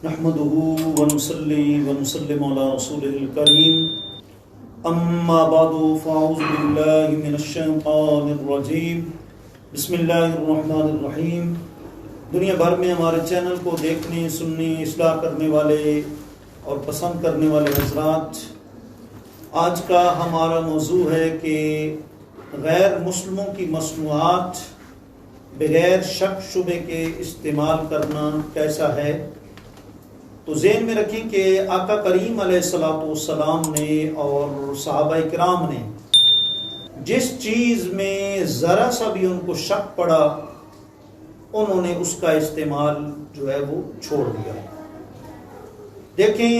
نحمده ونصلي ونسلم على رسوله الكريم اما بعد فاعوذ بالله من الشیطان الرجیم بسم اللہ الرحمن الرحیم۔ دنیا بھر میں ہمارے چینل کو دیکھنے، سننے، اصلاح کرنے والے اور پسند کرنے والے حضرات، آج کا ہمارا موضوع ہے کہ غیر مسلموں کی مصنوعات بغیر شک شبے کے استعمال کرنا کیسا ہے۔ تو ذہن میں رکھیں کہ آقا کریم علیہ الصلوۃ والسلام نے اور صحابہ کرام نے جس چیز میں ذرا سا بھی ان کو شک پڑا، انہوں نے اس کا استعمال جو ہے وہ چھوڑ دیا۔ دیکھیں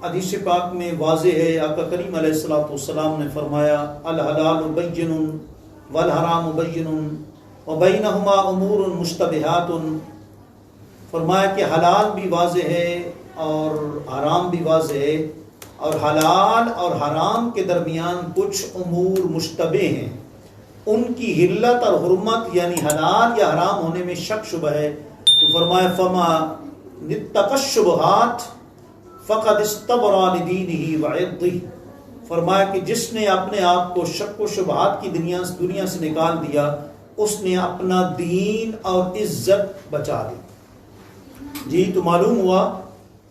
حدیث پاک میں واضح ہے، آقا کریم علیہ الصلوۃ والسلام نے فرمایا الحلال بین والحرام بین وبینہما امور مشتبہات، فرمایا کہ حلال بھی واضح ہے اور حرام بھی واضح ہے، اور حلال اور حرام کے درمیان کچھ امور مشتبہ ہیں، ان کی حلت اور حرمت یعنی حلال یا حرام ہونے میں شک شبہ ہے۔ تو فرمایا فما اتقى الشبہات فقد استبرأ لدینہ وعرضہ، فرمایا کہ جس نے اپنے آپ کو شک و شبہات کی دنیا سے نکال دیا، اس نے اپنا دین اور عزت بچا لی۔ جی تو معلوم ہوا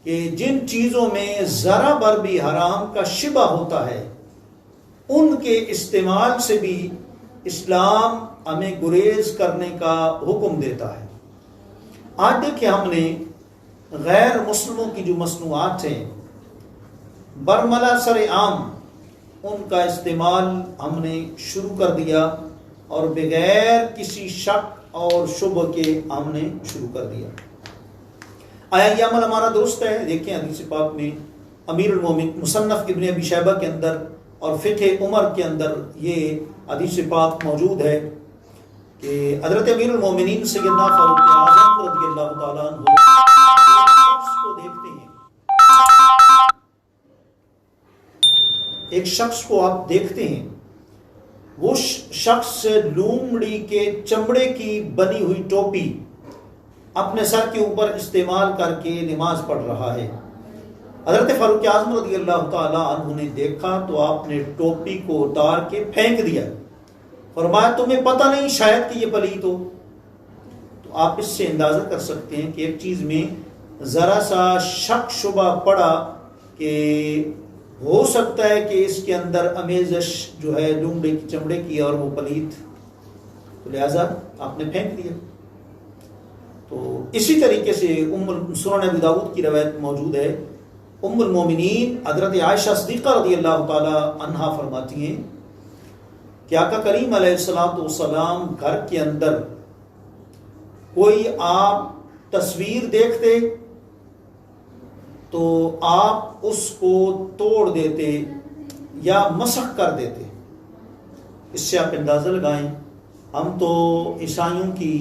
کہ جن چیزوں میں ذرا بر بھی حرام کا شبہ ہوتا ہے، ان کے استعمال سے بھی اسلام ہمیں گریز کرنے کا حکم دیتا ہے۔ آج دیکھیں ہم نے غیر مسلموں کی جو مصنوعات ہیں برملا سر عام، ان کا استعمال ہم نے شروع کر دیا اور بغیر کسی شک اور شبہ کے ہم نے شروع کر دیا۔ آیا یہ عمل ہمارا درست ہے؟ دیکھیں حدیث پاک میں امیر المومن مصنف ابن ابی شیبہ کے اندر اور فقہ عمر کے اندر یہ حدیث پاک موجود ہے کہ حضرت امیر المومنین سیدنا فاروق اعظم رضی اللہ تعالیٰ عنہ ایک شخص کو آپ دیکھتے ہیں، وہ شخص لومڑی کے چمڑے کی بنی ہوئی ٹوپی اپنے سر کے اوپر استعمال کر کے نماز پڑھ رہا ہے۔ حضرت فاروق اعظم رضی اللہ تعالیٰ عنہ نے دیکھا تو آپ نے ٹوپی کو اتار کے پھینک دیا، فرمایا تمہیں پتہ نہیں شاید کہ یہ پلیت ہو۔ تو آپ اس سے اندازہ کر سکتے ہیں کہ ایک چیز میں ذرا سا شک شبہ پڑا کہ ہو سکتا ہے کہ اس کے اندر امیزش جو ہے لومڑے کی چمڑے کی اور وہ پلیت، تو لہٰذا آپ نے پھینک دیا۔ تو اسی طریقے سے سنن ابی داؤد کی روایت موجود ہے، ام المومنین حضرت عائشہ صدیقہ رضی اللہ تعالی عنہا فرماتی ہیں کہ آقا کریم علیہ الصلوۃ والسلام گھر کے اندر کوئی آپ تصویر دیکھتے تو آپ اس کو توڑ دیتے یا مسخ کر دیتے۔ اس سے آپ اندازہ لگائیں، ہم تو عیسائیوں کی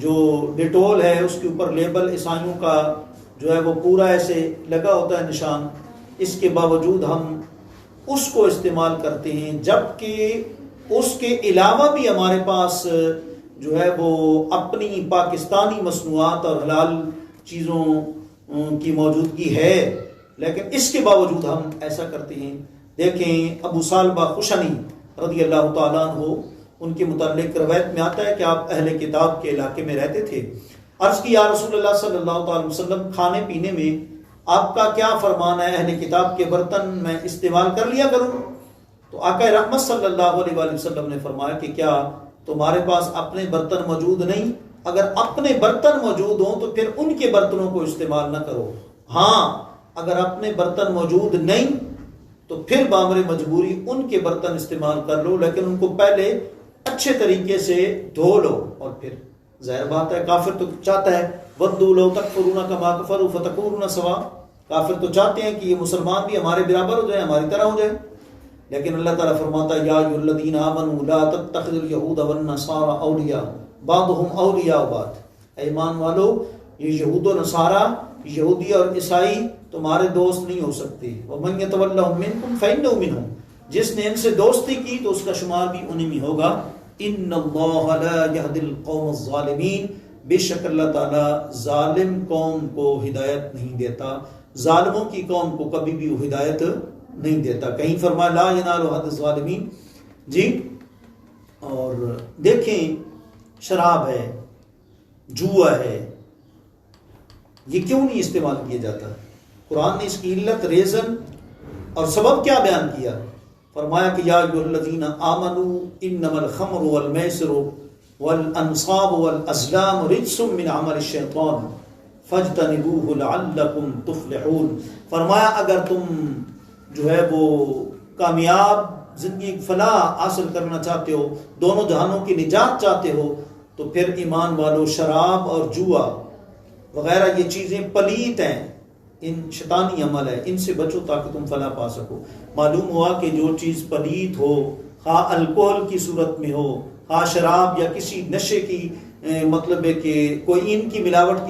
جو ڈیٹول ہے اس کے اوپر لیبل عیسائیوں کا جو ہے وہ پورا ایسے لگا ہوتا ہے نشان، اس کے باوجود ہم اس کو استعمال کرتے ہیں، جبکہ اس کے علاوہ بھی ہمارے پاس جو ہے وہ اپنی پاکستانی مصنوعات اور حلال چیزوں کی موجودگی ہے، لیکن اس کے باوجود ہم ایسا کرتے ہیں۔ دیکھیں ابو ثعلبہ خشنی رضی اللہ تعالیٰ عنہ، ان کے متعلق روایت میں آتا ہے کہ آپ اہل کتاب کے علاقے میں رہتے تھے۔ عرض کی یا رسول اللہ صلی اللہ تعالی وسلم، کھانے پینے میں آپ کا کیا فرمان ہے؟ اہل کتاب کے برتن میں استعمال کر لیا کروں؟ تو آقا رحمت صلی اللہ علیہ وآلہ وسلم نے فرمایا کہ کیا تمہارے پاس اپنے برتن موجود نہیں؟ اگر اپنے برتن موجود ہوں تو پھر ان کے برتنوں کو استعمال نہ کرو، ہاں اگر اپنے برتن موجود نہیں تو پھر بامر مجبوری ان کے برتن استعمال کر لو، لیکن ان کو پہلے اچھے طریقے سے دھو لو۔ اور پھر ظاہر بات ہے کافر تو چاہتا ہے وَدُّوا لَوْ تَكْفُرُونَ كَمَا كَفَرُوا فَتَكُونُونَ سَوَاءً، کافر تو چاہتے ہیں کہ یہ مسلمان بھی ہمارے برابر ہو جائیں، ہماری طرح ہو جائیں، لیکن اللہ تعالیٰ فرماتا ہے یا ایھا الذین آمنوا لا تتخذوا اليہود والنصارى اولیاء بعضهم اولیاء بعض، ایمان والو یہ یہود و نصارہ، یہودی اور عیسائی تمہارے دوست نہیں ہو سکتے، وَمَن يَتَوَلَّهُم مِّنكُمْ فَإِنَّهُ مِنْهُمْ، جس نے ان سے دوستی کی تو اس کا شمار بھی انہیں میں ہوگا۔ ان اللہ لا يهدي القوم الظالمین، بے شک اللہ تعالیٰ ظالم قوم کو ہدایت نہیں دیتا، ظالموں کی قوم کو کبھی بھی وہ ہدایت نہیں دیتا۔ کہیں فرمایا لا ینال عہد الظالمین جی۔ اور دیکھیں شراب ہے، جوا ہے، یہ کیوں نہیں استعمال کیا جاتا؟ قرآن نے اس کی علت، ریزن اور سبب کیا بیان کیا؟ فرمایا کہ یا ایھا الذین آمنوا انما الخمر والمیسر والانصاب والازلام رجس من عمل الشیطان فاجتنبوہ لعلکم تفلحون۔ فرمایا اگر تم جو ہے وہ کامیاب زندگی فلاح حاصل کرنا چاہتے ہو، دونوں جہانوں کی نجات چاہتے ہو، تو پھر ایمان والو شراب اور جوا وغیرہ یہ چیزیں پلیت ہیں، ان شیطانی عمل ہے، ان سے بچو تاکہ تم فلاح پا سکو۔ معلوم ہوا کہ جو چیز پلیت ہو، خواہ الکوہل کی صورت میں ہو، خواہ شراب یا کسی نشے کی مطلب ہے کہ کوئی ان کی ملاوٹ کی